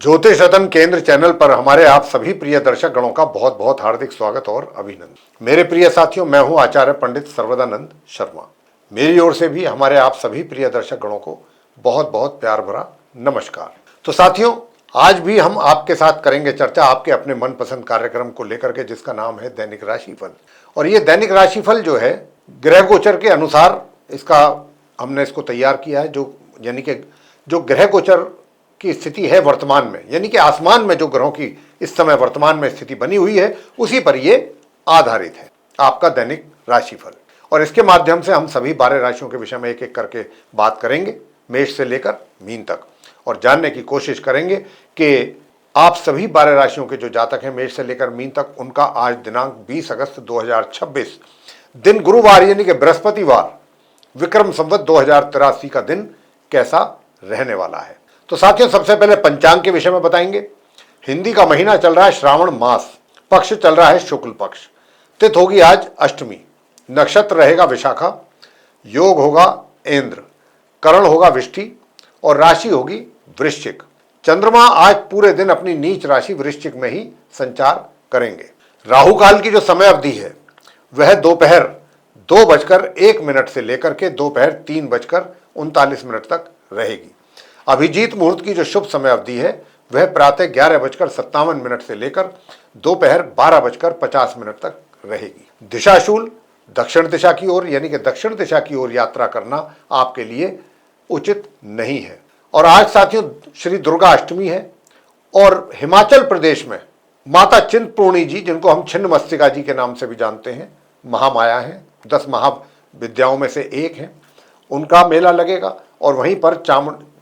ज्योतिष रतन केंद्र चैनल पर हमारे आप सभी प्रिय दर्शक गणों का बहुत बहुत हार्दिक स्वागत और अभिनंदन। मेरे प्रिय साथियों, मैं हूं आचार्य पंडित सर्वदानंद शर्मा। मेरी ओर से भी हमारे आप सभी प्रिय दर्शक गणों को बहुत बहुत प्यार भरा नमस्कार। तो साथियों, आज भी हम आपके साथ करेंगे चर्चा आपके अपने मनपसंद कार्यक्रम को लेकर के, जिसका नाम है दैनिक राशिफल। और ये दैनिक राशिफल जो है ग्रह गोचर के अनुसार हमने इसको तैयार किया है, यानी कि जो ग्रह गोचर की स्थिति है वर्तमान में, यानी कि आसमान में जो ग्रहों की इस समय वर्तमान में स्थिति बनी हुई है, उसी पर ये आधारित है आपका दैनिक राशिफल। और इसके माध्यम से हम सभी 12 राशियों के विषय में एक एक करके बात करेंगे, मेष से लेकर मीन तक, और जानने की कोशिश करेंगे कि आप सभी 12 राशियों के जो जातक हैं मेष से लेकर मीन तक, उनका आज दिनांक 20 अगस्त 2026 दिन गुरुवार यानी कि बृहस्पतिवार विक्रम संवत 2083 का दिन कैसा रहने वाला है। तो साथियों, सबसे पहले पंचांग के विषय में बताएंगे। हिंदी का महीना चल रहा है श्रावण मास, पक्ष चल रहा है शुक्ल पक्ष, तिथि होगी आज अष्टमी, नक्षत्र रहेगा विशाखा, योग होगा इंद्र, करण होगा विष्टि और राशि होगी वृश्चिक। चंद्रमा आज पूरे दिन अपनी नीच राशि वृश्चिक में ही संचार करेंगे। राहु काल की जो समय अवधि है वह दोपहर 2:01 से लेकर के दोपहर 3:39 तक रहेगी। अभिजीत मुहूर्त की जो शुभ समय अवधि है वह प्रातः 11:57 से लेकर दोपहर 12:50 तक रहेगी। दिशाशूल दक्षिण दिशा की ओर यानी कि दक्षिण दिशा की ओर यात्रा करना आपके लिए उचित नहीं है। और आज साथियों श्री दुर्गा अष्टमी है और हिमाचल प्रदेश में माता चिंतपूर्णी जी, जिनको हम छिन्नमस्तिका जी के नाम से भी जानते हैं, महामाया हैं, 10 महाविद्याओं में से एक हैं, उनका मेला लगेगा। और वहीं पर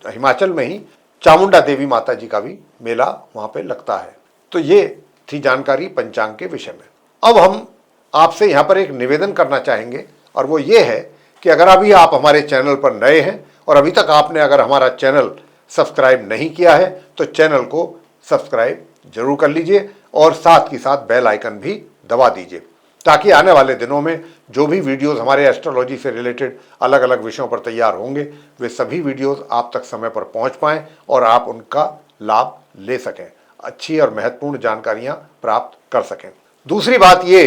हिमाचल में ही चामुंडा देवी माता जी का भी मेला वहां पे लगता है। तो ये थी जानकारी पंचांग के विषय में। अब हम आपसे यहाँ पर एक निवेदन करना चाहेंगे, और वो ये है कि अगर अभी आप हमारे चैनल पर नए हैं और अभी तक आपने अगर हमारा चैनल सब्सक्राइब नहीं किया है तो चैनल को सब्सक्राइब जरूर कर लीजिए और साथ ही साथ बेल आइकन भी दबा दीजिए, ताकि आने वाले दिनों में जो भी वीडियोस हमारे एस्ट्रोलॉजी से रिलेटेड अलग अलग विषयों पर तैयार होंगे वे सभी वीडियोस आप तक समय पर पहुंच पाएं और आप उनका लाभ ले सकें, अच्छी और महत्वपूर्ण जानकारियां प्राप्त कर सकें। दूसरी बात ये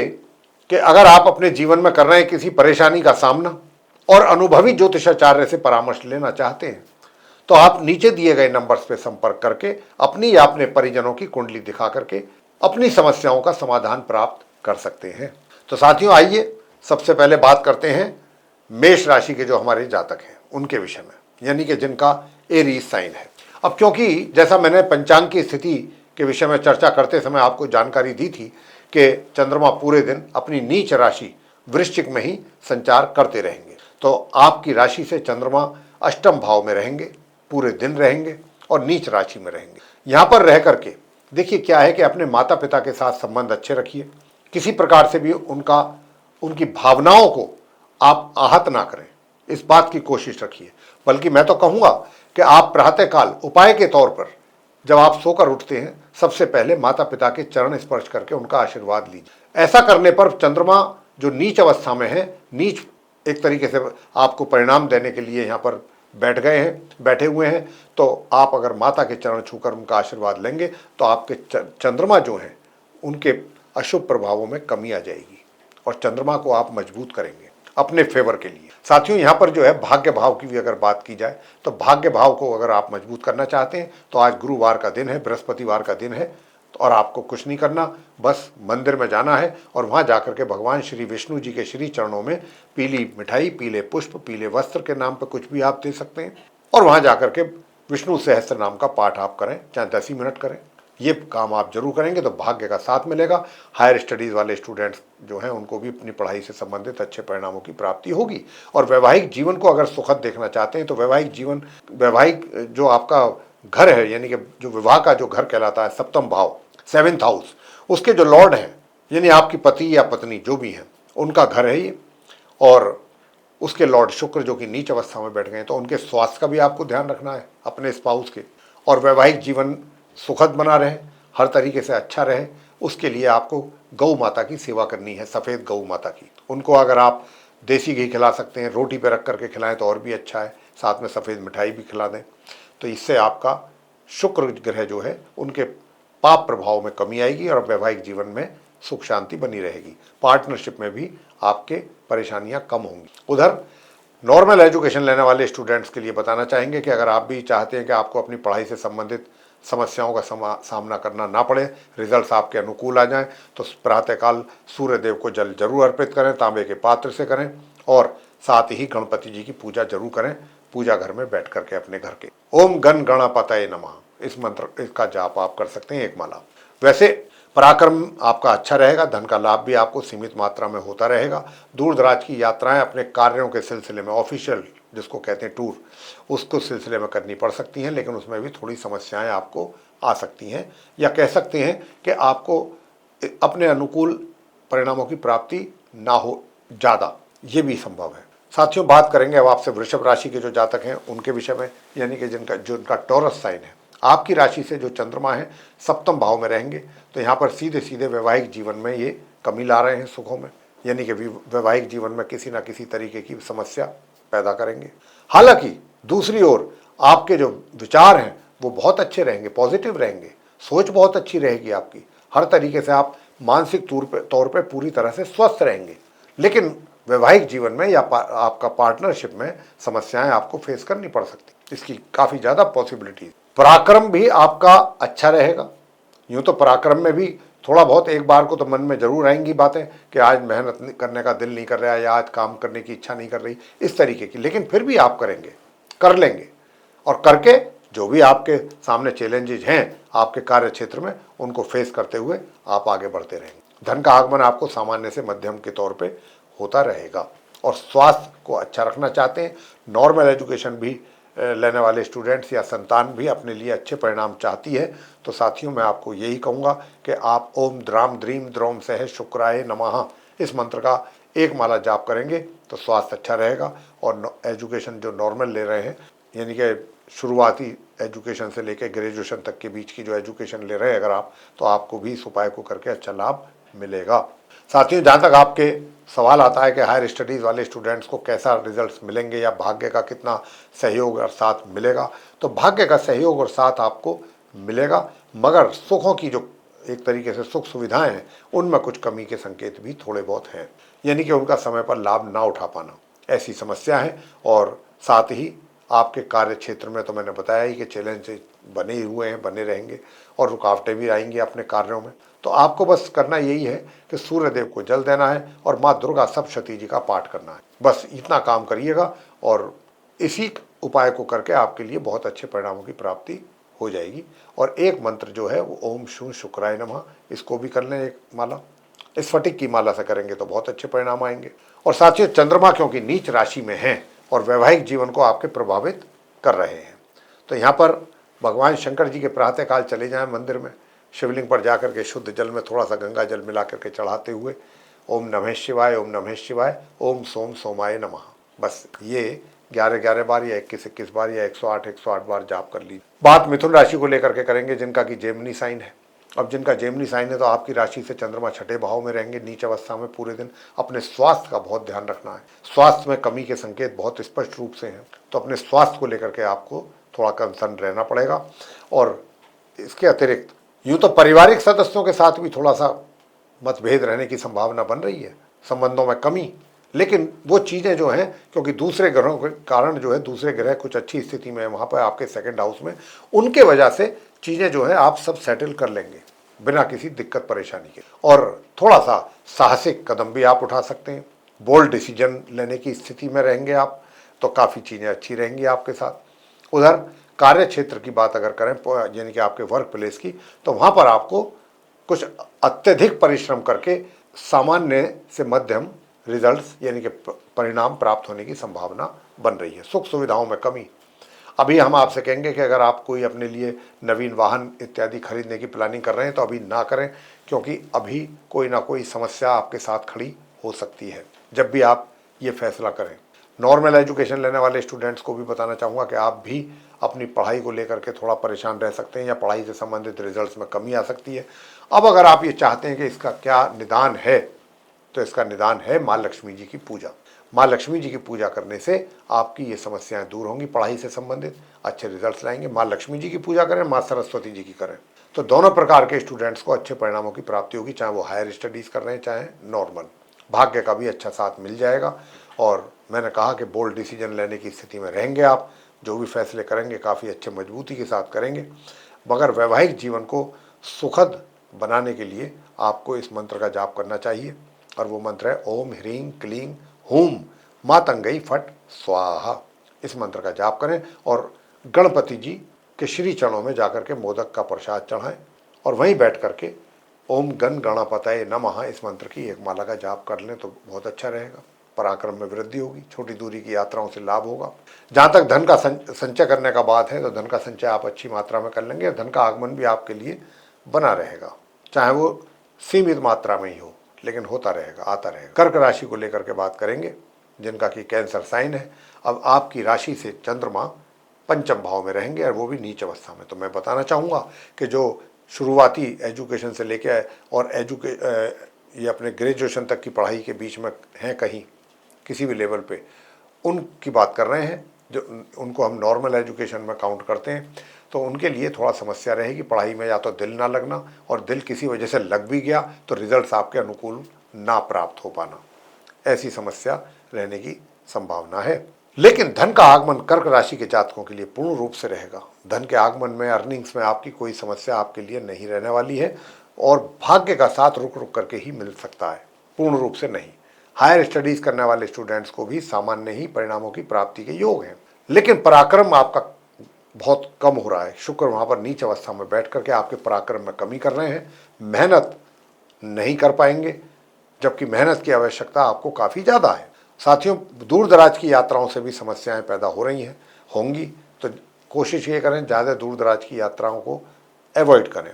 कि अगर आप अपने जीवन में कर रहे हैं किसी परेशानी का सामना और अनुभवी ज्योतिषाचार्य से परामर्श लेना चाहते हैं तो आप नीचे दिए गए नंबर्स पर संपर्क करके अपनी या अपने परिजनों की कुंडली दिखा करके अपनी समस्याओं का समाधान प्राप्त कर सकते हैं। तो साथियों, आइए सबसे पहले बात करते हैं मेष राशि के जो हमारे जातक हैं उनके विषय में, यानी कि जिनका एरीज साइन है। अब क्योंकि जैसा मैंने पंचांग की स्थिति के विषय में चर्चा करते समय आपको जानकारी दी थी कि चंद्रमा पूरे दिन अपनी नीच राशि वृश्चिक में ही संचार करते रहेंगे, तो आपकी राशि से चंद्रमा अष्टम भाव में रहेंगे, पूरे दिन रहेंगे और नीच राशि में रहेंगे। यहाँ पर रह करके देखिए क्या है कि अपने माता पिता के साथ संबंध अच्छे रखिए, किसी प्रकार से भी उनकी भावनाओं को आप आहत ना करें, इस बात की कोशिश रखिए। बल्कि मैं तो कहूँगा कि आप प्रातःकाल उपाय के तौर पर जब आप सोकर उठते हैं सबसे पहले माता पिता के चरण स्पर्श करके उनका आशीर्वाद लीजिए। ऐसा करने पर चंद्रमा जो नीच अवस्था में है, नीच एक तरीके से आपको परिणाम देने के लिए यहाँ पर बैठे हुए हैं, तो आप अगर माता के चरण छूकर उनका आशीर्वाद लेंगे तो आपके चंद्रमा जो हैं उनके अशुभ प्रभावों में कमी आ जाएगी और चंद्रमा को आप मजबूत करेंगे अपने फेवर के लिए। साथियों, यहाँ पर जो है भाग्य भाव की भी अगर बात की जाए तो भाग्य भाव को अगर आप मजबूत करना चाहते हैं तो आज गुरुवार का दिन है, बृहस्पतिवार का दिन है, और आपको कुछ नहीं करना, बस मंदिर में जाना है और वहाँ जाकर के भगवान श्री विष्णु जी के श्री चरणों में पीली मिठाई, पीले पुष्प, पीले वस्त्र के नाम पर कुछ भी आप दे सकते हैं और वहाँ जाकर के विष्णु सहस्त्र नाम का पाठ आप करें, चाहे 10 ही मिनट करें। ये काम आप जरूर करेंगे तो भाग्य का साथ मिलेगा। हायर स्टडीज़ वाले स्टूडेंट्स जो हैं उनको भी अपनी पढ़ाई से संबंधित अच्छे परिणामों की प्राप्ति होगी। और वैवाहिक जीवन को अगर सुखद देखना चाहते हैं तो वैवाहिक जो आपका घर है, यानी कि जो विवाह का जो घर कहलाता है सप्तम भाव, 7th हाउस, उसके जो लॉर्ड हैं यानी आपकी पति या पत्नी जो भी हैं उनका घर है ये, और उसके लॉर्ड शुक्र जो कि नीच अवस्था में बैठ गए हैं, तो उनके स्वास्थ्य का भी आपको ध्यान रखना है अपने स्पाउस के, और वैवाहिक जीवन सुखद बना रहे, हर तरीके से अच्छा रहे, उसके लिए आपको गौ माता की सेवा करनी है, सफ़ेद गौ माता की। उनको अगर आप देसी घी खिला सकते हैं, रोटी पे रख करके खिलाएं तो और भी अच्छा है, साथ में सफ़ेद मिठाई भी खिला दें, तो इससे आपका शुक्र ग्रह जो है उनके पाप प्रभाव में कमी आएगी और वैवाहिक जीवन में सुख शांति बनी रहेगी। पार्टनरशिप में भी आपके परेशानियां कम होंगी। उधर नॉर्मल एजुकेशन लेने वाले स्टूडेंट्स के लिए बताना चाहेंगे कि अगर आप भी चाहते हैं कि आपको अपनी पढ़ाई से संबंधित समस्याओं का सामना करना ना पड़े, रिजल्ट्स आपके अनुकूल आ जाएं, तो प्रातःकाल सूर्य देव को जल जरूर अर्पित करें, तांबे के पात्र से करें, और साथ ही गणपति जी की पूजा जरूर करें, पूजा घर में बैठ करके अपने घर के। ओम गण गणपतये नमः, इस मंत्र इसका जाप आप कर सकते हैं 1 माला। वैसे पराक्रम आपका अच्छा रहेगा, धन का लाभ भी आपको सीमित मात्रा में होता रहेगा। दूर दराज की यात्राएं अपने कार्यों के सिलसिले में, ऑफिशियल जिसको कहते हैं टूर, उसको सिलसिले में करनी पड़ सकती हैं, लेकिन उसमें भी थोड़ी समस्याएं आपको आ सकती हैं, या कह सकते हैं कि आपको अपने अनुकूल परिणामों की प्राप्ति ना हो ज़्यादा, ये भी संभव है। साथियों, बात करेंगे अब आपसे वृषभ राशि के जो जातक हैं उनके विषय में, यानी कि जिनका टॉरस साइन है। आपकी राशि से जो चंद्रमा है सप्तम भाव में रहेंगे, तो यहाँ पर सीधे सीधे वैवाहिक जीवन में ये कमी ला रहे हैं सुखों में, यानी कि वैवाहिक जीवन में किसी ना किसी तरीके की समस्या पैदा करेंगे। हालांकि दूसरी ओर आपके जो विचार हैं वो बहुत अच्छे रहेंगे, पॉजिटिव रहेंगे, सोच बहुत अच्छी रहेगी आपकी, हर तरीके से आप मानसिक तौर पे पूरी तरह से स्वस्थ रहेंगे। लेकिन वैवाहिक जीवन में या आपका पार्टनरशिप में समस्याएं आपको फेस करनी पड़ सकती, इसकी काफ़ी ज़्यादा पॉसिबिलिटी। पराक्रम भी आपका अच्छा रहेगा। यूँ तो पराक्रम में भी थोड़ा बहुत एक बार को तो मन में जरूर आएंगी बातें कि आज मेहनत करने का दिल नहीं कर रहा है, या आज काम करने की इच्छा नहीं कर रही, इस तरीके की, लेकिन फिर भी आप करेंगे, कर लेंगे, और करके जो भी आपके सामने चैलेंजेज हैं आपके कार्य क्षेत्र में, उनको फेस करते हुए आप आगे बढ़ते रहेंगे। धन का आगमन आपको सामान्य से मध्यम के तौर पे होता रहेगा। और स्वास्थ्य को अच्छा रखना चाहते हैं, नॉर्मल एजुकेशन भी लेने वाले स्टूडेंट्स या संतान भी अपने लिए अच्छे परिणाम चाहती है, तो साथियों मैं आपको यही कहूँगा कि आप ओम द्राम द्रीम द्रोम सह शुक्राय नमः इस मंत्र का 1 माला जाप करेंगे तो स्वास्थ्य अच्छा रहेगा। और एजुकेशन जो नॉर्मल ले रहे हैं, यानी कि शुरुआती एजुकेशन से लेकर ग्रेजुएशन तक के बीच की जो एजुकेशन ले रहे हैं अगर आप, तो आपको भी इस उपाय को करके अच्छा लाभ मिलेगा। साथियों, जहाँ तक आपके सवाल आता है कि हायर स्टडीज़ वाले स्टूडेंट्स को कैसा रिजल्ट्स मिलेंगे या भाग्य का कितना सहयोग और साथ मिलेगा, तो भाग्य का सहयोग और साथ आपको मिलेगा, मगर सुखों की जो एक तरीके से सुख सुविधाएं हैं उनमें कुछ कमी के संकेत भी थोड़े बहुत हैं, यानी कि उनका समय पर लाभ ना उठा पाना, ऐसी समस्या है। और साथ ही आपके कार्य क्षेत्र में तो मैंने बताया ही कि चैलेंज बने ही हुए हैं, बने रहेंगे, और रुकावटें भी आएंगी अपने कार्यों में। तो आपको बस करना यही है कि सूर्य देव को जल देना है और माँ दुर्गा सप्तशती जी का पाठ करना है, बस इतना काम करिएगा, और इसी उपाय को करके आपके लिए बहुत अच्छे परिणामों की प्राप्ति हो जाएगी। और एक मंत्र जो है वो ओम शूं शुक्राय नमः, इसको भी कर लें 1 माला, स्फटिक की माला से करेंगे तो बहुत अच्छे परिणाम आएंगे। और साथियों, चंद्रमा क्योंकि नीच राशि में है और वैवाहिक जीवन को आपके प्रभावित कर रहे हैं, तो यहाँ पर भगवान शंकर जी के प्रातःकाल चले जाएं मंदिर में, शिवलिंग पर जाकर के शुद्ध जल में थोड़ा सा गंगा जल मिला करके चढ़ाते हुए ओम नमः शिवाय, ओम नमः शिवाय, ओम सोम सोमाय नमः, बस ये 11-11 बार या 21-21 बार या 108-108 बार जाप कर लीजिए। बात मिथुन राशि को लेकर के करेंगे, जिनका कि जेमिनी साइन है। अब जिनका जेमिनी साइन है तो आपकी राशि से चंद्रमा 6ठे भाव में रहेंगे नीच अवस्था में पूरे दिन। अपने स्वास्थ्य का बहुत ध्यान रखना है, स्वास्थ्य में कमी के संकेत बहुत स्पष्ट रूप से हैं, तो अपने स्वास्थ्य को लेकर के आपको थोड़ा कंसर्न रहना पड़ेगा। और इसके अतिरिक्त यूँ तो पारिवारिक सदस्यों के साथ भी थोड़ा सा मतभेद रहने की संभावना बन रही है, संबंधों में कमी, लेकिन वो चीज़ें जो हैं क्योंकि दूसरे ग्रहों के कारण जो है, दूसरे ग्रह कुछ अच्छी स्थिति में है वहाँ पर आपके 2nd हाउस में, उनके वजह से चीज़ें जो है आप सब सेटल कर लेंगे बिना किसी दिक्कत परेशानी के। और थोड़ा सा साहसिक कदम भी आप उठा सकते हैं, बोल्ड डिसीजन लेने की स्थिति में रहेंगे आप, तो काफ़ी चीज़ें अच्छी रहेंगी आपके साथ। उधर कार्य क्षेत्र की बात अगर करें, यानी कि आपके वर्क प्लेस की, तो वहाँ पर आपको कुछ अत्यधिक परिश्रम करके सामान्य से मध्यम रिजल्ट्स यानी कि परिणाम प्राप्त होने की संभावना बन रही है। सुख सुविधाओं में कमी, अभी हम आपसे कहेंगे कि अगर आप कोई अपने लिए नवीन वाहन इत्यादि खरीदने की प्लानिंग कर रहे हैं तो अभी ना करें, क्योंकि अभी कोई ना कोई समस्या आपके साथ खड़ी हो सकती है जब भी आप ये फैसला करें। नॉर्मल एजुकेशन लेने वाले स्टूडेंट्स को भी बताना चाहूँगा कि आप भी अपनी पढ़ाई को लेकर के थोड़ा परेशान रह सकते हैं या पढ़ाई से संबंधित रिजल्ट्स में कमी आ सकती है। अब अगर आप ये चाहते हैं कि इसका क्या निदान है, तो इसका निदान है माँ लक्ष्मी जी की पूजा। माँ लक्ष्मी जी की पूजा करने से आपकी ये समस्याएं दूर होंगी, पढ़ाई से संबंधित अच्छे रिजल्ट्स लाएंगे। माँ लक्ष्मी जी की पूजा करें, माँ सरस्वती जी की करें, तो दोनों प्रकार के स्टूडेंट्स को अच्छे परिणामों की प्राप्ति होगी, चाहे वो हायर स्टडीज़ कर रहे हैं चाहे नॉर्मल। भाग्य का भी अच्छा साथ मिल जाएगा और मैंने कहा कि बोल्ड डिसीजन लेने की स्थिति में रहेंगे आप। जो भी फैसले करेंगे काफ़ी अच्छे मजबूती के साथ करेंगे। मगर वैवाहिक जीवन को सुखद बनाने के लिए आपको इस मंत्र का जाप करना चाहिए और वो मंत्र है ओम ह्रीं क्लीं हूम मातंगई फट स्वाहा। इस मंत्र का जाप करें और गणपति जी के श्री चरणों में जाकर के मोदक का प्रसाद चढ़ाएं और वहीं बैठ करके ओम गण गणपतये नमः इस मंत्र की एक माला का जाप कर लें तो बहुत अच्छा रहेगा। पराक्रम में वृद्धि होगी, छोटी दूरी की यात्राओं से लाभ होगा। जहाँ तक धन का संचय करने का बात है तो धन का संचय आप अच्छी मात्रा में कर लेंगे। धन का आगमन भी आपके लिए बना रहेगा, चाहे वो सीमित मात्रा में ही हो, लेकिन होता रहेगा, आता रहेगा। कर्क राशि को लेकर के बात करेंगे, जिनका कि कैंसर साइन है। अब आपकी राशि से चंद्रमा पंचम भाव में रहेंगे और वो भी नीच अवस्था में। तो मैं बताना चाहूँगा कि जो शुरुआती एजुकेशन से लेके और ये अपने ग्रेजुएशन तक की पढ़ाई के बीच में हैं कहीं किसी भी लेवल पे, उनकी बात कर रहे हैं, जो उनको हम नॉर्मल एजुकेशन में काउंट करते हैं, तो उनके लिए थोड़ा समस्या रहेगी पढ़ाई में, या तो दिल ना लगना, और दिल किसी वजह से लग भी गया तो रिजल्ट्स आपके अनुकूल ना प्राप्त हो पाना, ऐसी समस्या रहने की संभावना है। लेकिन धन का आगमन कर्क राशि के जातकों के लिए पूर्ण रूप से रहेगा। धन के आगमन में, अर्निंग्स में आपकी कोई समस्या आपके लिए नहीं रहने वाली है और भाग्य का साथ रुक रुक करके ही मिल सकता है, पूर्ण रूप से नहीं। हायर स्टडीज करने वाले स्टूडेंट्स को भी सामान्य ही परिणामों की प्राप्ति के योग हैं, लेकिन पराक्रम आपका बहुत कम हो रहा है। शुक्र वहां पर नीच अवस्था में बैठ करके आपके पराक्रम में कमी कर रहे हैं, मेहनत नहीं कर पाएंगे, जबकि मेहनत की आवश्यकता आपको काफ़ी ज़्यादा है। साथियों, दूर दराज की यात्राओं से भी समस्याएं पैदा हो रही हैं, होंगी, तो कोशिश ये करें ज़्यादा दूर दराज की यात्राओं को अवॉइड करें।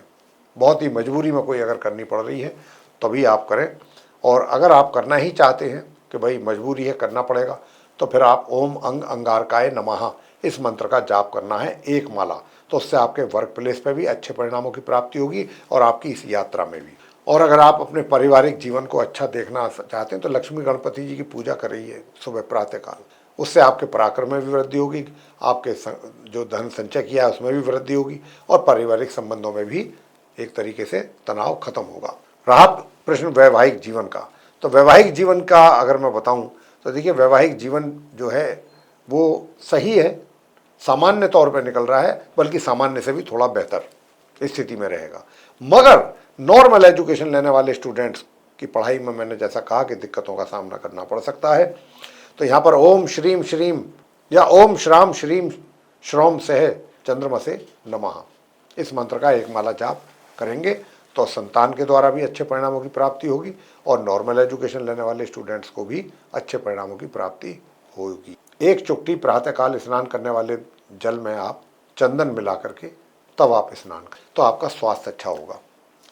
बहुत ही मजबूरी में कोई अगर करनी पड़ रही है तभी आप करें, और अगर आप करना ही चाहते हैं कि भाई मजबूरी है करना पड़ेगा, तो फिर आप ओम अंग अंगारकाय नमः इस मंत्र का जाप करना है एक माला। तो उससे आपके वर्क प्लेस पर भी अच्छे परिणामों की प्राप्ति होगी और आपकी इस यात्रा में भी। और अगर आप अपने पारिवारिक जीवन को अच्छा देखना चाहते हैं तो लक्ष्मी गणपति जी की पूजा करिए सुबह प्रातःकाल, उससे आपके पराक्रम में भी वृद्धि होगी, आपके जो धन संचय किया है उसमें भी वृद्धि होगी और पारिवारिक संबंधों में भी एक तरीके से तनाव खत्म होगा। रहा प्रश्न वैवाहिक जीवन का, तो वैवाहिक जीवन का अगर मैं बताऊं तो देखिए, वैवाहिक जीवन जो है वो सही है, सामान्य तौर पर निकल रहा है, बल्कि सामान्य से भी थोड़ा बेहतर स्थिति में रहेगा। मगर नॉर्मल एजुकेशन लेने वाले स्टूडेंट्स की पढ़ाई में मैंने जैसा कहा कि दिक्कतों का सामना करना पड़ सकता है। तो यहाँ पर ओम श्रीम श्रीम या ओम श्राम श्रीम श्रोम सह चंद्रमसे नमः इस मंत्र का एक माला जाप करेंगे तो संतान के द्वारा भी अच्छे परिणामों की प्राप्ति होगी और नॉर्मल एजुकेशन लेने वाले स्टूडेंट्स को भी अच्छे परिणामों की प्राप्ति होगी। एक चुटकी प्रातःकाल स्नान करने वाले जल में आप चंदन मिला करके तब आप स्नान करें तो आपका स्वास्थ्य अच्छा होगा।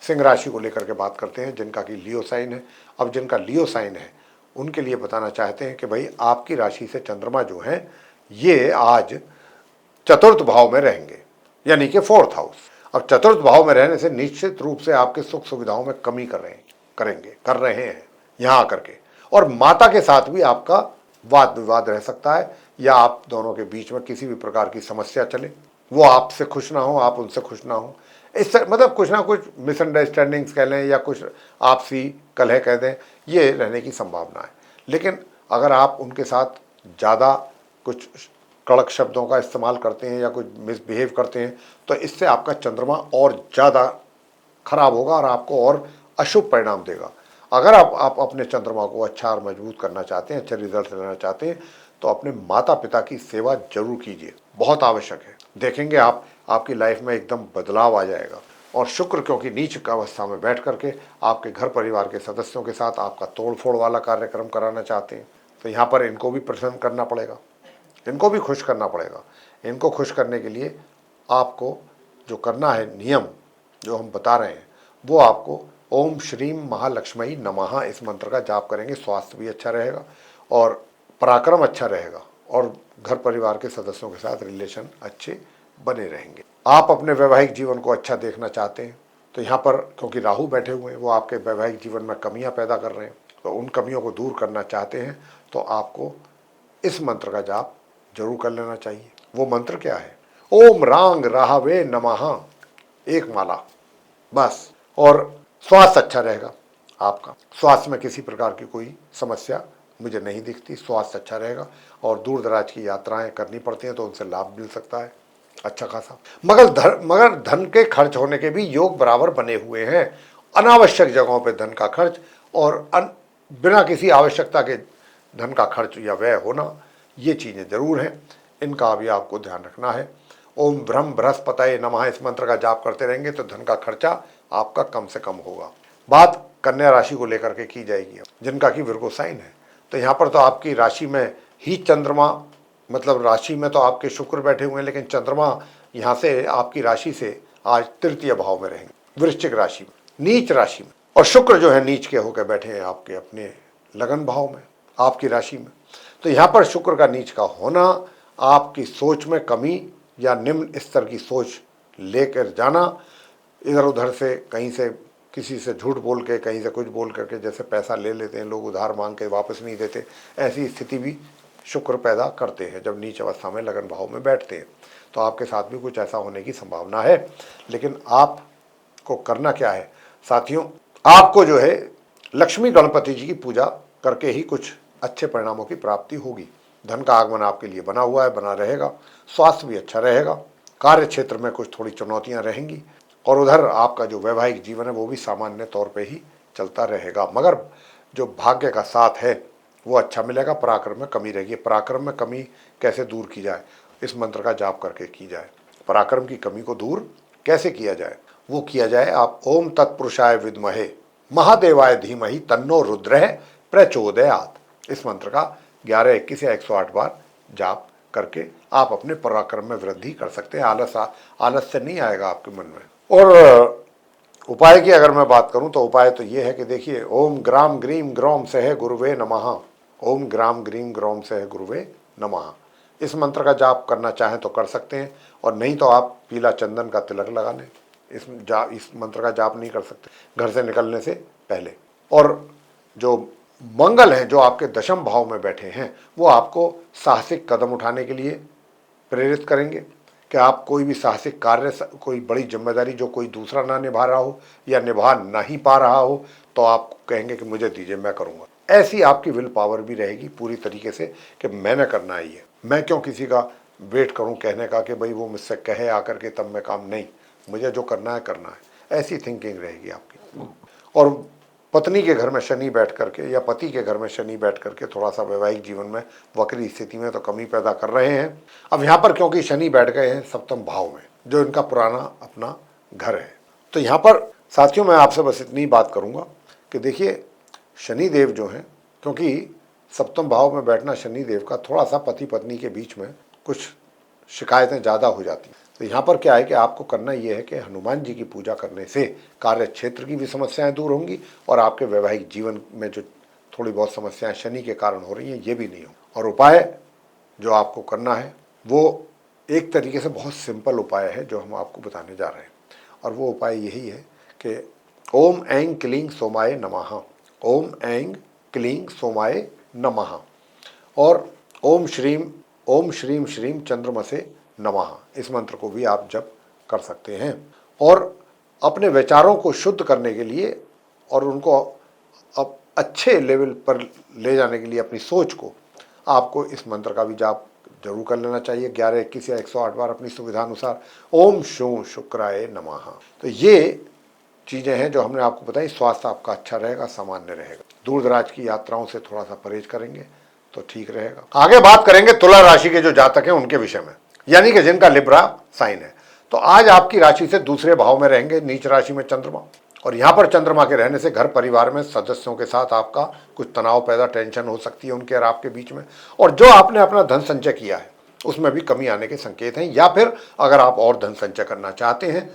सिंह राशि को लेकर के बात करते हैं, जिनका कि लियो साइन है। अब जिनका लियो साइन है उनके लिए बताना चाहते हैं कि भाई आपकी राशि से चंद्रमा जो है ये आज चतुर्थ भाव में रहेंगे, यानी कि फोर्थ हाउस। अब चतुर्थ भाव में रहने से निश्चित रूप से आपके सुख सुविधाओं में कमी कर रहे हैं यहाँ आकर के, और माता के साथ भी आपका वाद विवाद रह सकता है, या आप दोनों के बीच में किसी भी प्रकार की समस्या चले, वो आपसे खुश ना हो, आप उनसे खुश ना हो, इससे मतलब कुछ ना कुछ मिसअंडरस्टैंडिंग्स कह लें या कुछ आपसी कलह कह दें, ये रहने की संभावना है। लेकिन अगर आप उनके साथ ज़्यादा कुछ कड़क शब्दों का इस्तेमाल करते हैं या कुछ मिसबिहेव करते हैं तो इससे आपका चंद्रमा और ज़्यादा खराब होगा और आपको और अशुभ परिणाम देगा। अगर आप अपने चंद्रमा को अच्छा और मजबूत करना चाहते हैं, अच्छे रिजल्ट लेना चाहते हैं, तो अपने माता पिता की सेवा जरूर कीजिए, बहुत आवश्यक है। देखेंगे आपकी लाइफ में एकदम बदलाव आ जाएगा। और शुक्र क्योंकि नीच अवस्था में बैठ करके आपके घर परिवार के सदस्यों के साथ आपका तोड़ फोड़ वाला कार्यक्रम कराना चाहते हैं, तो यहाँ पर इनको भी प्रसन्न करना पड़ेगा, इनको भी खुश करना पड़ेगा। इनको खुश करने के लिए आपको जो करना है, नियम जो हम बता रहे हैं, वो आपको ओम श्रीम महालक्ष्मी नमः इस मंत्र का जाप करेंगे, स्वास्थ्य भी अच्छा रहेगा और पराक्रम अच्छा रहेगा और घर परिवार के सदस्यों के साथ रिलेशन अच्छे बने रहेंगे। आप अपने वैवाहिक जीवन को अच्छा देखना चाहते हैं तो यहाँ पर क्योंकि राहु बैठे हुए हैं, वो आपके वैवाहिक जीवन में कमियां पैदा कर रहे हैं, तो उन कमियों को दूर करना चाहते हैं तो आपको इस मंत्र का जाप जरूर कर लेना चाहिए। वो मंत्र क्या है? ओम रांग राहवे नमः, एक माला बस। और स्वास्थ्य अच्छा रहेगा आपका, स्वास्थ्य में किसी प्रकार की कोई समस्या मुझे नहीं दिखती, स्वास्थ्य अच्छा रहेगा। और दूर दराज की यात्राएं करनी पड़ती हैं तो उनसे लाभ मिल सकता है अच्छा खासा। मगर धन के खर्च होने के भी योग बराबर बने हुए हैं। अनावश्यक जगहों पर धन का खर्च और बिना किसी आवश्यकता के धन का खर्च या व्यय होना, ये चीज़ें जरूर हैं, इनका भी आपको ध्यान रखना है। ओम ब्रह्म बृहस्पतये नमः, इस मंत्र का जाप करते रहेंगे तो धन का खर्चा आपका कम से कम होगा। बात कन्या राशि को लेकर के की जाएगी, जिनका कि विर्गो साइन है। तो यहाँ पर तो आपकी राशि में ही चंद्रमा, मतलब राशि में तो आपके शुक्र बैठे हुए हैं, लेकिन चंद्रमा यहाँ से आपकी राशि से आज तृतीय भाव में रहेंगे, वृश्चिक राशि में, नीच राशि में। और शुक्र जो है नीच के होकर बैठे हैं आपके अपने लगन भाव में, आपकी राशि में। तो यहाँ पर शुक्र का नीच का होना आपकी सोच में कमी या निम्न स्तर की सोच लेकर जाना, इधर उधर से कहीं से किसी से झूठ बोल के, कहीं से कुछ बोल करके, जैसे पैसा ले लेते हैं लोग उधार मांग के वापस नहीं देते, ऐसी स्थिति भी शुक्र पैदा करते हैं जब नीच अवस्था में लगन भाव में बैठते हैं। तो आपके साथ भी कुछ ऐसा होने की संभावना है। लेकिन आपको करना क्या है साथियों, आपको जो है लक्ष्मी गणपति जी की पूजा करके ही कुछ अच्छे परिणामों की प्राप्ति होगी। धन का आगमन आपके लिए बना हुआ है, बना रहेगा, स्वास्थ्य भी अच्छा रहेगा, कार्य क्षेत्र में कुछ थोड़ी चुनौतियां रहेंगी, और उधर आपका जो वैवाहिक जीवन है वो भी सामान्य तौर पे ही चलता रहेगा। मगर जो भाग्य का साथ है वो अच्छा मिलेगा, पराक्रम में कमी रहेगी। पराक्रम में कमी कैसे दूर की जाए, इस मंत्र का जाप करके की जाए। पराक्रम की कमी को दूर कैसे किया जाए, वो किया जाए आप ओम तत्पुरुषाय विद्महे महादेवाय धीमहि तन्नो रुद्रः प्रचोदयात्, इस मंत्र का 11, 21 या 108 बार जाप करके आप अपने पराक्रम में वृद्धि कर सकते हैं। आलस्य नहीं आएगा आपके मन में। और उपाय की अगर मैं बात करूं तो उपाय तो ये है कि देखिए, ओम ग्राम ग्रीम ग्रौम सह गुरुवे नमः, ओम ग्राम ग्रीम ग्रौम सह गुरुवे नमः, इस मंत्र का जाप करना चाहें तो कर सकते हैं, और नहीं तो आप पीला चंदन का तिलक लगा लें। इस मंत्र का जाप नहीं कर सकते घर से निकलने से पहले। और जो मंगल हैं जो आपके दशम भाव में बैठे हैं वो आपको साहसिक कदम उठाने के लिए प्रेरित करेंगे कि आप कोई भी साहसिक कार्य, कोई बड़ी जिम्मेदारी जो कोई दूसरा ना निभा रहा हो या निभा नहीं पा रहा हो, तो आप कहेंगे कि मुझे दीजिए, मैं करूँगा। ऐसी आपकी विल पावर भी रहेगी पूरी तरीके से कि मैंने करना ही है, मैं क्यों किसी का वेट करूँ कहने का कि भाई वो मुझसे कहे आकर के तब मैं काम, नहीं, मुझे जो करना है करना है, ऐसी थिंकिंग रहेगी आपकी। और पत्नी के घर में शनि बैठ करके या पति के घर में शनि बैठ करके थोड़ा सा वैवाहिक जीवन में वक्री स्थिति में तो कमी पैदा कर रहे हैं। अब यहाँ पर क्योंकि शनि बैठ गए हैं सप्तम भाव में, जो इनका पुराना अपना घर है, तो यहाँ पर साथियों मैं आपसे बस इतनी बात करूँगा कि देखिए, शनि देव जो हैं, क्योंकि सप्तम भाव में बैठना शनि देव का थोड़ा सा पति पत्नी के बीच में कुछ शिकायतें ज़्यादा हो जाती हैं। तो यहाँ पर क्या है कि आपको करना ये है कि हनुमान जी की पूजा करने से कार्य क्षेत्र की भी समस्याएं दूर होंगी और आपके वैवाहिक जीवन में जो थोड़ी बहुत समस्याएं शनि के कारण हो रही हैं ये भी नहीं हो। और उपाय जो आपको करना है वो एक तरीके से बहुत सिंपल उपाय है जो हम आपको बताने जा रहे हैं, और वो उपाय यही है कि ओम ऐं क्लीं सोमाय नमः, ओम ऐं क्लीं सोमाय नमः, और ओम श्रीम श्रीम चंद्रमसे नमः, इस मंत्र को भी आप जप कर सकते हैं। और अपने विचारों को शुद्ध करने के लिए और उनको अब अच्छे लेवल पर ले जाने के लिए अपनी सोच को आपको इस मंत्र का भी जाप जरूर कर लेना चाहिए 11, 21 या 108 बार अपनी सुविधा अनुसार। ओम शू शुक्राय नमः। तो ये चीज़ें हैं जो हमने आपको बताई। स्वास्थ्य आपका अच्छा रहेगा, सामान्य रहेगा, दूर दराज की यात्राओं से थोड़ा सा परहेज करेंगे तो ठीक रहेगा। आगे बात करेंगे तुला राशि के जो जातक हैं उनके विषय में, यानी कि जिनका लिब्रा साइन है। तो आज आपकी राशि से दूसरे भाव में रहेंगे नीच राशि में चंद्रमा, और यहाँ पर चंद्रमा के रहने से घर परिवार में सदस्यों के साथ आपका कुछ तनाव पैदा, टेंशन हो सकती है उनके और आपके बीच में। और जो आपने अपना धन संचय किया है उसमें भी कमी आने के संकेत हैं, या फिर अगर आप और धन संचय करना चाहते हैं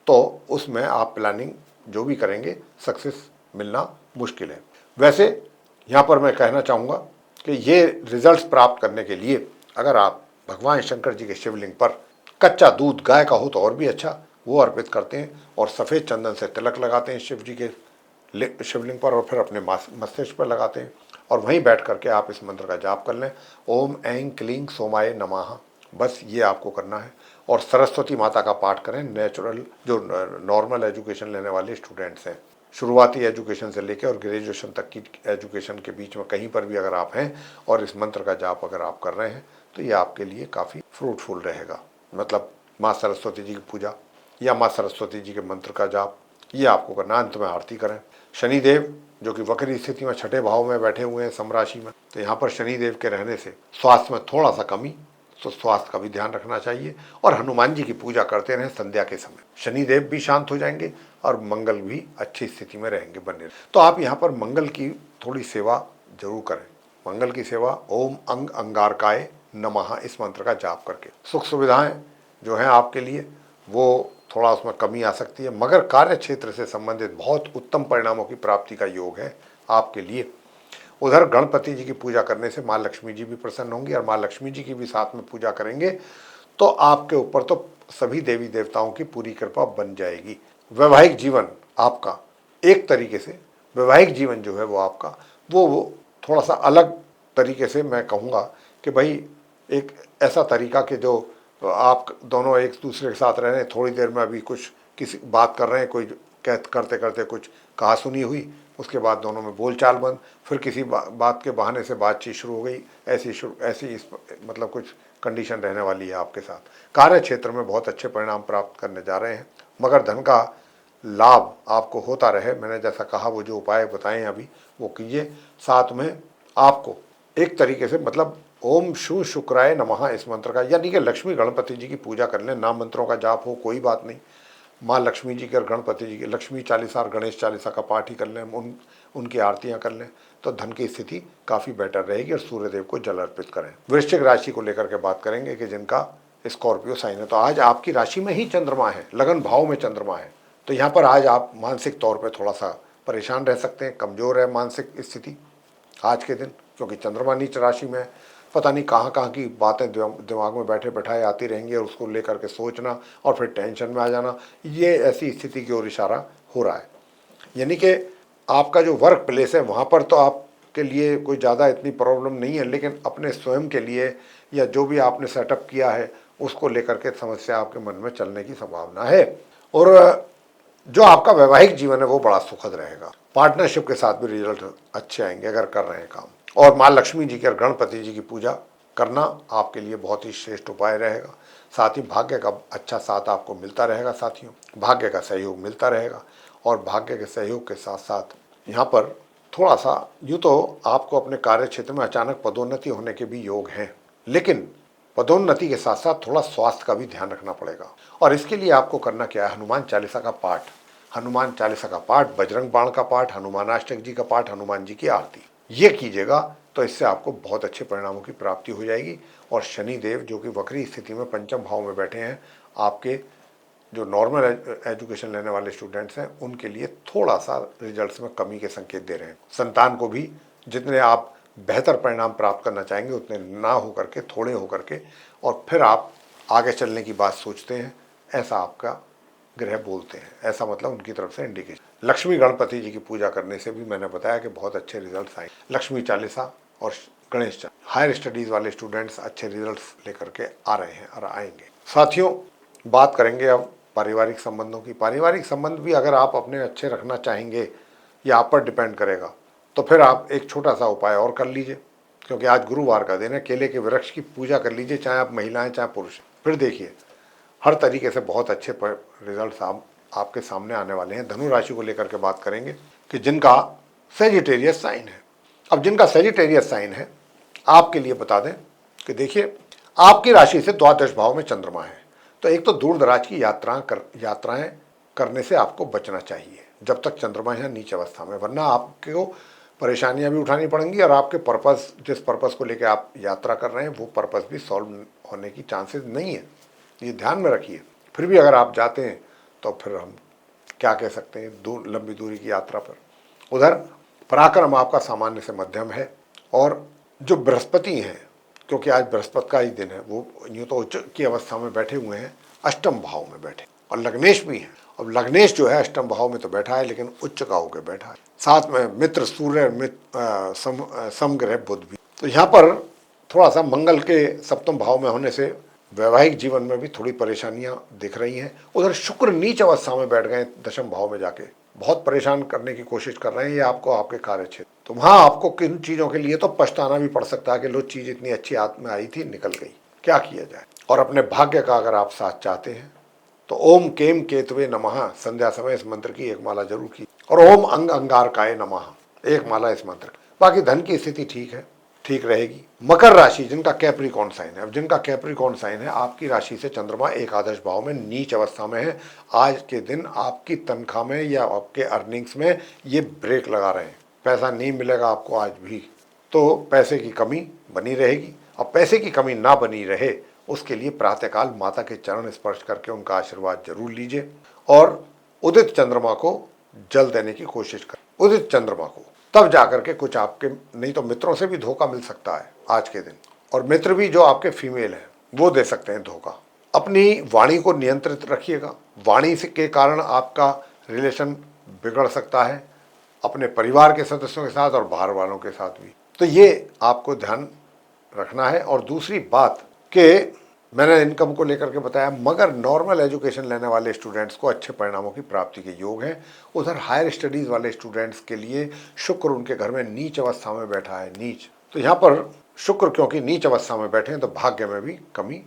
तो उसमें आप प्लानिंग जो भी करेंगे सक्सेस मिलना मुश्किल है। वैसे यहाँ पर मैं कहना चाहूँगा कि ये रिजल्ट्स प्राप्त करने के लिए अगर आप भगवान शंकर जी के शिवलिंग पर कच्चा दूध गाय का हो तो और भी अच्छा, वो अर्पित करते हैं और सफ़ेद चंदन से तिलक लगाते हैं शिव जी के शिवलिंग पर और फिर अपने मस्तिष्क पर लगाते हैं और वहीं बैठ करके आप इस मंत्र का जाप कर लें, ओम ऐं क्लीं सोमाय नमः। बस ये आपको करना है और सरस्वती माता का पाठ करें। नेचुरल जो नॉर्मल एजुकेशन लेने वाले स्टूडेंट्स हैं, शुरुआती एजुकेशन से लेकर और ग्रेजुएशन तक की एजुकेशन के बीच में कहीं पर भी अगर आप हैं और इस मंत्र का जाप अगर आप कर रहे हैं तो ये आपके लिए काफ़ी फ्रूटफुल रहेगा। मतलब माँ सरस्वती जी की पूजा या माँ सरस्वती जी के मंत्र का जाप ये आपको करना। अंत में आरती करें। शनिदेव जो कि वक्री स्थिति में छठे भाव में बैठे हुए हैं समराशि में, तो यहाँ पर शनिदेव के रहने से स्वास्थ्य में थोड़ा सा कमी, तो स्वास्थ्य का भी ध्यान रखना चाहिए और हनुमान जी की पूजा करते रहें संध्या के समय। शनिदेव भी शांत हो जाएंगे और मंगल भी अच्छी स्थिति में रहेंगे बने। तो आप यहाँ पर मंगल की थोड़ी सेवा जरूर करें। मंगल की सेवा ओम अंग अंगारकाय नमः इस मंत्र का जाप करके। सुख सुविधाएं जो हैं आपके लिए वो थोड़ा उसमें कमी आ सकती है, मगर कार्य क्षेत्र से संबंधित बहुत उत्तम परिणामों की प्राप्ति का योग है आपके लिए। उधर गणपति जी की पूजा करने से माँ लक्ष्मी जी भी प्रसन्न होंगी और माँ लक्ष्मी जी की भी साथ में पूजा करेंगे तो आपके ऊपर तो सभी देवी देवताओं की पूरी कृपा बन जाएगी। वैवाहिक जीवन आपका एक तरीके से, वैवाहिक जीवन जो है वो आपका वो थोड़ा सा अलग तरीके से मैं कहूँगा कि भाई एक ऐसा तरीका कि जो आप दोनों एक दूसरे के साथ रह रहे हैं, थोड़ी देर में अभी कुछ किसी बात कर रहे हैं, कोई करते करते कुछ कहा सुनी हुई, उसके बाद दोनों में बोलचाल बंद, फिर किसी बात के बहाने से बातचीत शुरू हो गई, ऐसी मतलब कुछ कंडीशन रहने वाली है आपके साथ। कार्य क्षेत्र में बहुत अच्छे परिणाम प्राप्त करने जा रहे हैं, मगर धन का लाभ आपको होता रहे। मैंने जैसा कहा वो जो उपाय बताएं अभी वो कीजिए। साथ में आपको एक तरीके से मतलब ओम शु शुक्राय नमः इस मंत्र का, यानी कि लक्ष्मी गणपति जी की पूजा कर लें। नाम मंत्रों का जाप हो कोई बात नहीं, माँ लक्ष्मी जी के और गणपति जी के लक्ष्मी चालीसा और गणेश चालीसा का पाठ ही कर लें, उनकी आरतियाँ कर लें तो धन की स्थिति काफ़ी बेटर रहेगी। और सूर्यदेव को जल अर्पित करें। वृश्चिक राशि को लेकर के बात करेंगे कि जिनका स्कॉर्पियो साइन है, तो आज आपकी राशि में ही चंद्रमा है, लगन भाव में चंद्रमा है, तो यहाँ पर आज आप मानसिक तौर पर थोड़ा सा परेशान रह सकते हैं, कमज़ोर है मानसिक स्थिति आज के दिन, क्योंकि चंद्रमा नीच राशि में है। पता नहीं कहाँ कहाँ की बातें दिमाग में बैठे बैठाए आती रहेंगी और उसको लेकर के सोचना और फिर टेंशन में आ जाना, ये ऐसी स्थिति की ओर इशारा हो रहा है। यानी कि आपका जो वर्क प्लेस है वहाँ पर तो आपके लिए कोई ज़्यादा इतनी प्रॉब्लम नहीं है, लेकिन अपने स्वयं के लिए या जो भी आपने सेटअप किया है उसको लेकर के समस्या आपके मन में चलने की संभावना है। और जो आपका वैवाहिक जीवन है वो बड़ा सुखद रहेगा। पार्टनरशिप के साथ भी रिजल्ट अच्छे आएंगे अगर कर रहे हैं काम। और माँ लक्ष्मी जी की और गणपति जी की पूजा करना आपके लिए बहुत ही श्रेष्ठ उपाय रहेगा। साथ ही भाग्य का अच्छा साथ आपको मिलता रहेगा साथियों, भाग्य का सहयोग मिलता रहेगा। और भाग्य के सहयोग के साथ साथ यहाँ पर थोड़ा सा यूँ तो आपको अपने कार्य क्षेत्र में अचानक पदोन्नति होने के भी योग हैं, लेकिन पदोन्नति के साथ साथ थोड़ा स्वास्थ्य का भी ध्यान रखना पड़ेगा। और इसके लिए आपको करना क्या है, हनुमान चालीसा का पाठ, हनुमान चालीसा का पाठ, बजरंग बाण का पाठ, हनुमानाष्टक जी का पाठ, हनुमान जी की आरती, ये कीजिएगा तो इससे आपको बहुत अच्छे परिणामों की प्राप्ति हो जाएगी। और शनिदेव जो कि वक्री स्थिति में पंचम भाव में बैठे हैं, आपके जो नॉर्मल एजुकेशन लेने वाले स्टूडेंट्स हैं उनके लिए थोड़ा सा रिजल्ट्स में कमी के संकेत दे रहे हैं। संतान को भी जितने आप बेहतर परिणाम प्राप्त करना चाहेंगे उतने ना हो करके, थोड़े हो करके, और फिर आप आगे चलने की बात सोचते हैं, ऐसा आपका ग्रह बोलते हैं। ऐसा मतलब उनकी तरफ से इंडिकेशन। लक्ष्मी गणपति जी की पूजा करने से भी मैंने बताया कि बहुत अच्छे रिजल्ट्स आए। लक्ष्मी चालीसा और गणेश चालीसा, हायर स्टडीज़ वाले स्टूडेंट्स अच्छे रिजल्ट्स लेकर के आ रहे हैं और आएंगे। साथियों, बात करेंगे अब पारिवारिक संबंधों की। पारिवारिक संबंध भी अगर आप अपने अच्छे रखना चाहेंगे, ये आप पर डिपेंड करेगा, तो फिर आप एक छोटा सा उपाय और कर लीजिए, क्योंकि आज गुरुवार का दिन है। केले के वृक्ष की पूजा कर लीजिए, चाहे आप महिलाएं चाहे पुरुष। फिर देखिए हर तरीके से बहुत अच्छे रिजल्ट्स आपके सामने आने वाले हैं। धनु राशि को लेकर के बात करेंगे कि जिनका सेजिटेरियस साइन है। अब जिनका सेजिटेरियस साइन है आपके लिए बता दें कि देखिए आपकी राशि से द्वादश भाव में चंद्रमा है, तो एक तो दूर दराज की यात्राएं करने से आपको बचना चाहिए जब तक चंद्रमा है नीच अवस्था में, वरना आपको परेशानियां भी उठानी पड़ेंगी और आपके पर्पस, जिस पर्पस को लेकर आप यात्रा कर रहे हैं वो पर्पस भी सॉल्व होने की चांसेस नहीं है, ये ध्यान में रखिए। फिर भी अगर आप जाते हैं तो फिर हम क्या कह सकते हैं, लंबी दूरी की यात्रा पर। उधर पराक्रम आपका सामान्य से मध्यम है। और जो बृहस्पति हैं, क्योंकि आज बृहस्पति का ही दिन है, वो यूँ तो उच्च की अवस्था में बैठे हुए हैं, अष्टम भाव में बैठे, और लग्नेश भी हैं। अब लग्नेश जो है अष्टम भाव में तो बैठा है, लेकिन उच्च का होकर बैठा है। साथ में मित्र सूर्य, समग्रह बुध भी। तो यहाँ पर थोड़ा सा मंगल के सप्तम भाव में होने से वैवाहिक जीवन में भी थोड़ी परेशानियां दिख रही हैं। उधर शुक्र नीच अवस्था में बैठ गए दशम भाव में जाके, बहुत परेशान करने की कोशिश कर रहे हैं ये आपको आपके कार्य क्षेत्र। तो वहां आपको किन चीजों के लिए तो पछताना भी पड़ सकता है कि लो चीज इतनी अच्छी हाथ में आई थी, निकल गई, क्या किया जाए। और अपने भाग्य का अगर आप साथ चाहते हैं तो ओम केम केतवे नमः संध्या समय इस मंत्र की एक माला जरूर की, और ओम अंग अंगारकाय नमः एक माला इस मंत्र की। बाकी धन की स्थिति ठीक है, ठीक रहेगी। मकर राशि जिनका कैप्रिकॉर्न साइन है, अब जिनका कैप्रिकॉर्न साइन है, आपकी राशि से चंद्रमा एकादश भाव में नीच अवस्था में है। आज के दिन आपकी तनख्वाह में या आपके अर्निंग्स में ये ब्रेक लगा रहे हैं, पैसा नहीं मिलेगा आपको आज भी, तो पैसे की कमी बनी रहेगी। अब पैसे की कमी ना बनी रहे उसके लिए प्रातःकाल माता के चरण स्पर्श करके उनका आशीर्वाद जरूर लीजिए, और उदित चंद्रमा को जल देने की कोशिश करें, उदित चंद्रमा को, तब जाकर के कुछ आपके, नहीं तो मित्रों से भी धोखा मिल सकता है आज के दिन, और मित्र भी जो आपके फीमेल हैं वो दे सकते हैं धोखा। अपनी वाणी को नियंत्रित रखिएगा, वाणी के कारण आपका रिलेशन बिगड़ सकता है अपने परिवार के सदस्यों के साथ और बाहर वालों के साथ भी, तो ये आपको ध्यान रखना है। और दूसरी बात कि मैंने इनकम को लेकर के बताया, मगर नॉर्मल एजुकेशन लेने वाले स्टूडेंट्स को अच्छे परिणामों की प्राप्ति के योग हैं। उधर हायर स्टडीज़ वाले स्टूडेंट्स के लिए शुक्र उनके घर में नीच अवस्था में बैठा है, नीच। तो यहाँ पर शुक्र क्योंकि नीच अवस्था में बैठे हैं तो भाग्य में भी कमी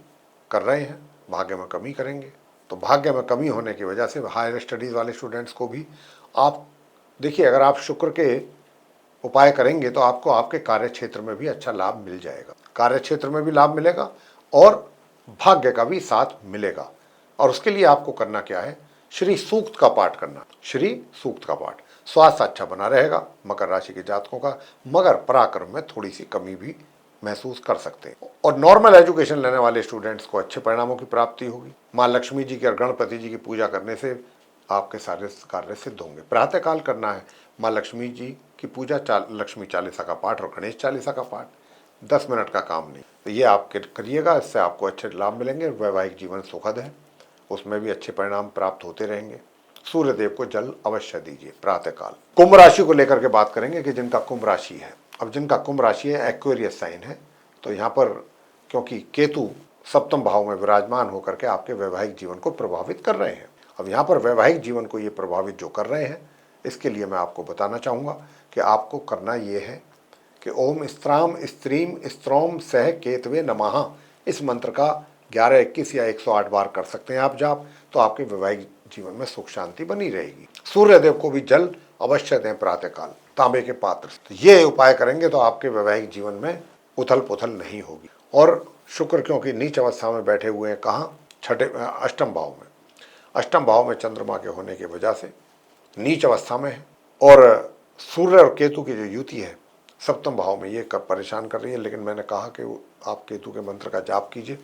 कर रहे हैं, भाग्य में कमी करेंगे। तो भाग्य में कमी होने की वजह से हायर स्टडीज़ वाले स्टूडेंट्स को भी आप देखिए, अगर आप शुक्र के उपाय करेंगे तो आपको आपके कार्य क्षेत्र में भी अच्छा लाभ मिल जाएगा, कार्य क्षेत्र में भी लाभ मिलेगा और भाग्य का भी साथ मिलेगा। और उसके लिए आपको करना क्या है, श्री सूक्त का पाठ करना, श्री सूक्त का पाठ। स्वास्थ्य अच्छा बना रहेगा मकर राशि के जातकों का, मगर पराक्रम में थोड़ी सी कमी भी महसूस कर सकते हैं। और नॉर्मल एजुकेशन लेने वाले स्टूडेंट्स को अच्छे परिणामों की प्राप्ति होगी। माँ लक्ष्मी जी की और गणपति जी की पूजा करने से आपके सारे कार्य सिद्ध होंगे। प्रातःकाल करना है माँ लक्ष्मी जी की पूजा, लक्ष्मी चालीसा का पाठ और गणेश चालीसा का पाठ, 10 मिनट का काम नहीं। तो ये आप करिएगा, इससे आपको अच्छे लाभ मिलेंगे। वैवाहिक जीवन सुखद है, उसमें भी अच्छे परिणाम प्राप्त होते रहेंगे। सूर्य देव को जल अवश्य दीजिए प्रातःकाल। कुंभ राशि को लेकर के बात करेंगे कि जिनका कुंभ राशि है, अब जिनका कुंभ राशि है एक्वेरियस साइन है, तो यहाँ पर क्योंकि केतु सप्तम भाव में विराजमान होकर के आपके वैवाहिक जीवन को प्रभावित कर रहे हैं। अब यहाँ पर वैवाहिक जीवन को ये प्रभावित जो कर रहे हैं, इसके लिए मैं आपको बताना चाहूँगा कि आपको करना ये है कि ओम स्त्राम स्त्रीम स्त्रोम सह केतवे नमः इस मंत्र का 11, 21 या 108 बार कर सकते हैं आप जाप, तो आपके वैवाहिक जीवन में सुख शांति बनी रहेगी। सूर्य देव को भी जल अवश्य दें प्रातःकाल तांबे के पात्र से। तो ये उपाय करेंगे तो आपके वैवाहिक जीवन में उथल पुथल नहीं होगी। और शुक्र क्योंकि नीच अवस्था में बैठे हुए हैं, कहाँ, अष्टम भाव में, अष्टम भाव में चंद्रमा के होने की वजह से नीच अवस्था में है, और सूर्य और केतु की जो युति है सप्तम भाव में, ये कब परेशान कर रही है। लेकिन मैंने कहा कि आप केतु के मंत्र का जाप कीजिए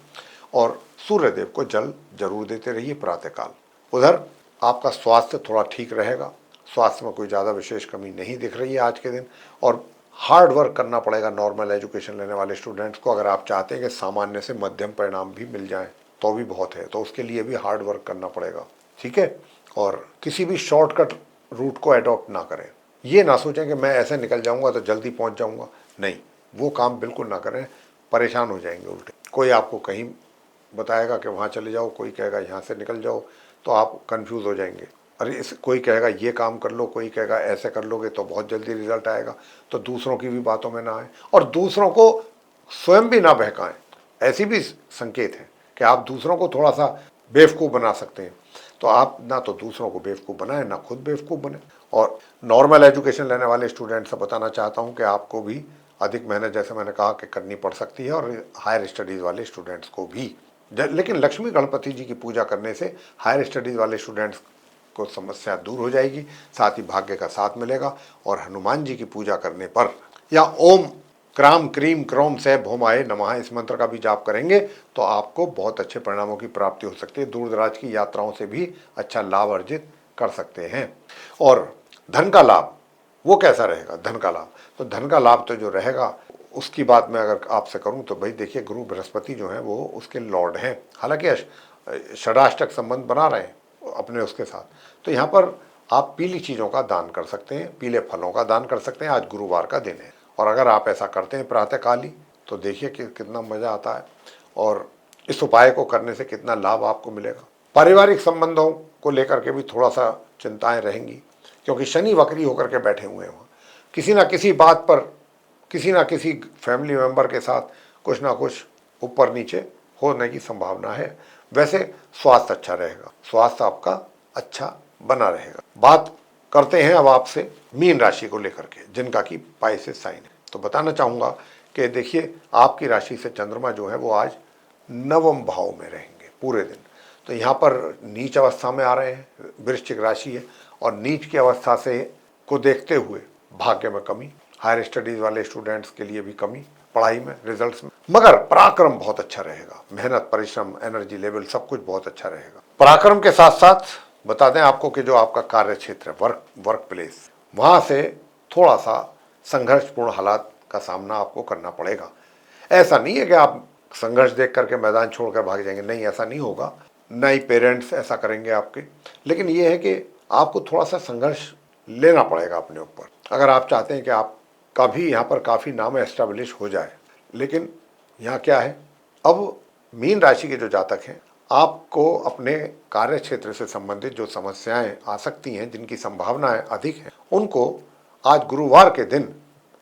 और सूर्य देव को जल जरूर देते रहिए प्रातःकाल। उधर आपका स्वास्थ्य थोड़ा ठीक रहेगा, स्वास्थ्य में कोई ज़्यादा विशेष कमी नहीं दिख रही है आज के दिन। और हार्ड वर्क करना पड़ेगा नॉर्मल एजुकेशन लेने वाले स्टूडेंट्स को। अगर आप चाहते हैं कि सामान्य से मध्यम परिणाम भी मिल जाए तो भी बहुत है, तो उसके लिए भी हार्ड वर्क करना पड़ेगा, ठीक है। और किसी भी शॉर्टकट रूट को अडॉप्ट ना करें। ये ना सोचें कि मैं ऐसे निकल जाऊंगा तो जल्दी पहुंच जाऊंगा, नहीं, वो काम बिल्कुल ना करें, परेशान हो जाएंगे उल्टे। कोई आपको कहीं बताएगा कि वहाँ चले जाओ, कोई कहेगा यहाँ से निकल जाओ, तो आप कंफ्यूज हो जाएंगे। अरे कोई कहेगा ये काम कर लो, कोई कहेगा ऐसे कर लोगे तो बहुत जल्दी रिजल्ट आएगा। तो दूसरों की भी बातों में ना आए और दूसरों को स्वयं भी ना बहकाएं। ऐसी भी संकेत है कि आप दूसरों को थोड़ा सा बेवकूफ़ बना सकते हैं, तो आप ना तो दूसरों को बेवकूफ़ बनाएं ना खुद बेवकूफ़ बने। और नॉर्मल एजुकेशन लेने वाले स्टूडेंट से बताना चाहता हूं कि आपको भी अधिक मेहनत, जैसे मैंने कहा, कि करनी पड़ सकती है, और हायर स्टडीज़ वाले स्टूडेंट्स को भी। लेकिन लक्ष्मी गणपति जी की पूजा करने से हायर स्टडीज़ वाले स्टूडेंट्स को समस्या दूर हो जाएगी, साथ ही भाग्य का साथ मिलेगा। और हनुमान जी की पूजा करने पर या ओम क्राम क्रीम क्रोम से भौमाए नमः इस मंत्र का भी जाप करेंगे तो आपको बहुत अच्छे परिणामों की प्राप्ति हो सकती है। दूर दराज की यात्राओं से भी अच्छा लाभ अर्जित कर सकते हैं। और धन का लाभ वो कैसा रहेगा, धन का लाभ, तो धन का लाभ तो जो रहेगा उसकी बात मैं अगर आपसे करूं तो भाई देखिए, गुरु बृहस्पति जो है वो उसके लॉर्ड हैं। हालांकि षडाष्टक संबंध बना रहे हैं, अपने उसके साथ। तो यहाँ पर आप पीली चीज़ों का दान कर सकते हैं, पीले फलों का दान कर सकते हैं। आज गुरुवार का दिन है और अगर आप ऐसा करते हैं प्रातःकाल ही तो देखिए कि कितना मज़ा आता है और इस उपाय को करने से कितना लाभ आपको मिलेगा। पारिवारिक संबंधों को लेकर के भी थोड़ा सा चिंताएं रहेंगी क्योंकि शनि वक्री होकर के बैठे हुए हैं वहाँ। किसी ना किसी बात पर किसी ना किसी फैमिली मेंबर के साथ कुछ ना कुछ ऊपर नीचे होने की संभावना है। वैसे स्वास्थ्य अच्छा रहेगा, स्वास्थ्य आपका अच्छा बना रहेगा। बात करते हैं अब आपसे मीन राशि को लेकर के, जिनका कि पाइसेस साइन है। तो बताना चाहूँगा कि देखिए आपकी राशि से चंद्रमा जो है वो आज नवम भाव में रहेंगे पूरे दिन। तो यहाँ पर नीच अवस्था में आ रहे हैं, वृश्चिक राशि है और नीच की अवस्था से को देखते हुए भाग्य में कमी, हायर स्टडीज वाले स्टूडेंट्स के लिए भी कमी पढ़ाई में, रिजल्ट्स में। मगर पराक्रम बहुत अच्छा रहेगा, मेहनत, परिश्रम, एनर्जी लेवल सब कुछ बहुत अच्छा रहेगा। पराक्रम के साथ साथ बता दें आपको कि जो आपका कार्य क्षेत्र है, वर्क प्लेस, वहाँ से थोड़ा सा संघर्षपूर्ण हालात का सामना आपको करना पड़ेगा। ऐसा नहीं है कि आप संघर्ष देख करके मैदान छोड़कर भाग जाएंगे, नहीं, ऐसा नहीं होगा, न ही पेरेंट्स ऐसा करेंगे आपके। लेकिन ये है कि आपको थोड़ा सा संघर्ष लेना पड़ेगा अपने ऊपर अगर आप चाहते हैं कि आपका भी यहाँ पर काफ़ी नाम एस्टेब्लिश हो जाए। लेकिन यहाँ क्या है, अब मीन राशि के जो जातक हैं आपको अपने कार्य क्षेत्र से संबंधित जो समस्याएं आ सकती हैं, जिनकी संभावनाएं अधिक हैं, उनको आज गुरुवार के दिन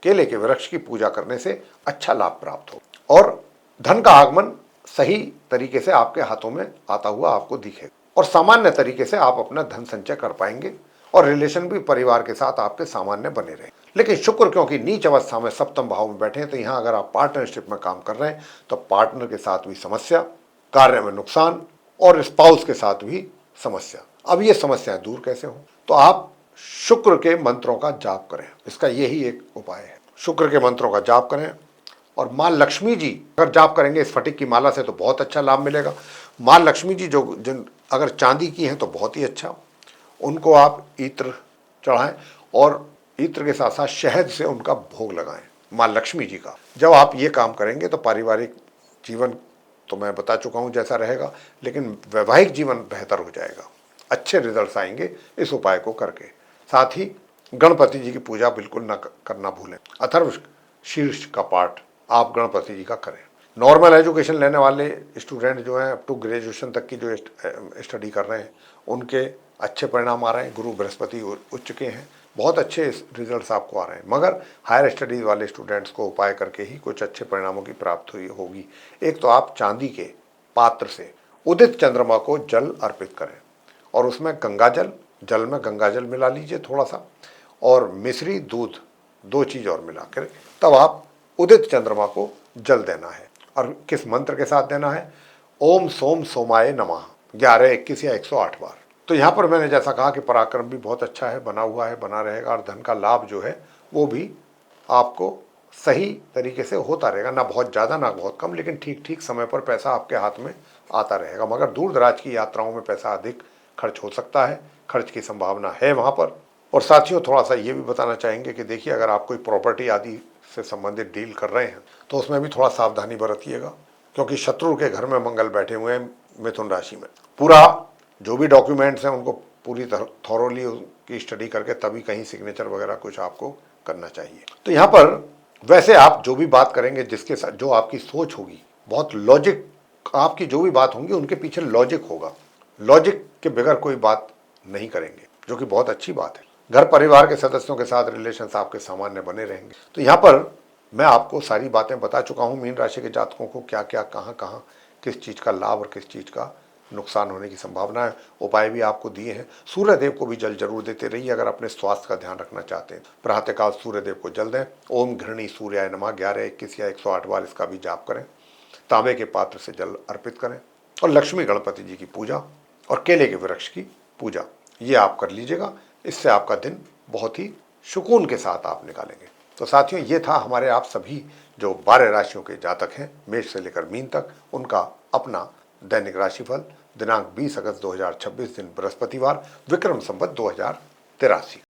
केले के वृक्ष की पूजा करने से अच्छा लाभ प्राप्त हो और धन का आगमन सही तरीके से आपके हाथों में आता हुआ आपको दिखेगा और सामान्य तरीके से आप अपना धन संचय कर पाएंगे और रिलेशन भी परिवार के साथ आपके सामान्य बने रहे। लेकिन शुक्र क्योंकि नीच अवस्था में सप्तम भाव में बैठे हैं, तो यहाँ अगर आप पार्टनरशिप में काम कर रहे हैं तो पार्टनर के साथ भी समस्या, कार्य में नुकसान और स्पाउस के साथ भी समस्या। अब ये समस्याएं दूर कैसे हो, तो आप शुक्र के मंत्रों का जाप करें, इसका यही एक उपाय है। शुक्र के मंत्रों का जाप करें और माँ लक्ष्मी जी अगर जाप करेंगे स्फटिक की माला से तो बहुत अच्छा लाभ मिलेगा। माँ लक्ष्मी जी जो जिन अगर चांदी की हैं तो बहुत ही अच्छा, उनको आप इत्र चढ़ाएं और इत्र के साथ साथ शहद से उनका भोग लगाएं माँ लक्ष्मी जी का। जब आप ये काम करेंगे तो पारिवारिक जीवन तो मैं बता चुका हूँ जैसा रहेगा, लेकिन वैवाहिक जीवन बेहतर हो जाएगा, अच्छे रिजल्ट्स आएंगे इस उपाय को करके। साथ ही गणपति जी की पूजा बिल्कुल न करना भूलें। अथर्व शीर्ष का पाठ आप गणपति जी का करें। नॉर्मल एजुकेशन लेने वाले स्टूडेंट जो हैं अप टू ग्रेजुएशन तक की जो स्टडी कर रहे हैं उनके अच्छे परिणाम आ रहे हैं। गुरु बृहस्पति उच्च के हैं, बहुत अच्छे रिजल्ट्स आपको आ रहे हैं। मगर हायर स्टडीज़ वाले स्टूडेंट्स को उपाय करके ही कुछ अच्छे परिणामों की प्राप्ति होगी। एक तो आप चांदी के पात्र से उदित चंद्रमा को जल अर्पित करें और उसमें जल में गंगा जल मिला लीजिए थोड़ा सा और मिश्री दूध, दो चीज़ और मिला कर तब आप उदित चंद्रमा को जल देना है। और किस मंत्र के साथ देना है, ओम सोम सोमाय नमः 11, 21 या 108 बार। तो यहाँ पर मैंने जैसा कहा कि पराक्रम भी बहुत अच्छा है, बना हुआ है, बना रहेगा और धन का लाभ जो है वो भी आपको सही तरीके से होता रहेगा, ना बहुत ज़्यादा ना बहुत कम, लेकिन ठीक ठीक समय पर पैसा आपके हाथ में आता रहेगा। मगर दूर दराज की यात्राओं में पैसा अधिक खर्च हो सकता है, खर्च की संभावना है वहाँ पर। और साथियों थोड़ा सा ये भी बताना चाहेंगे कि देखिए अगर आप कोई प्रॉपर्टी आदि से संबंधित डील कर रहे हैं तो उसमें भी थोड़ा सावधानी बरतिएगा क्योंकि शत्रु के घर में मंगल बैठे हुए हैं मिथुन राशि में। पूरा जो भी डॉक्यूमेंट्स हैं उनको पूरी थॉरोली की स्टडी करके तभी कहीं सिग्नेचर वगैरह कुछ आपको करना चाहिए। तो यहाँ पर वैसे आप जो भी बात करेंगे, जिसके साथ जो आपकी सोच होगी, बहुत लॉजिक, आपकी जो भी बात होंगी उनके पीछे लॉजिक होगा, लॉजिक के बगैर कोई बात नहीं करेंगे, जो कि बहुत अच्छी बात है। घर परिवार के सदस्यों के साथ रिलेशंस आपके सामान्य बने रहेंगे। तो यहाँ पर मैं आपको सारी बातें बता चुका हूँ मीन राशि के जातकों को क्या क्या कहाँ कहाँ किस चीज़ का लाभ और किस चीज़ का नुकसान होने की संभावना है। उपाय भी आपको दिए हैं। सूर्य देव को भी जल जरूर देते रहिए अगर अपने स्वास्थ्य का ध्यान रखना चाहते हैं। प्रातःकाल सूर्य देव को जल दें। ओम घृणी सूर्याय नमः 11, 21 या 108 बार इसका भी जाप करें। तांबे के पात्र से जल अर्पित करें और लक्ष्मी गणपति जी की पूजा और केले के वृक्ष की पूजा ये आप कर लीजिएगा। इससे आपका दिन बहुत ही सुकून के साथ आप निकालेंगे। तो साथियों ये था हमारे आप सभी जो 12 राशियों के जातक हैं मेष से लेकर मीन तक, उनका अपना दैनिक राशिफल दिनांक 20 अगस्त 2026 दिन बृहस्पतिवार, विक्रम संवत 2083।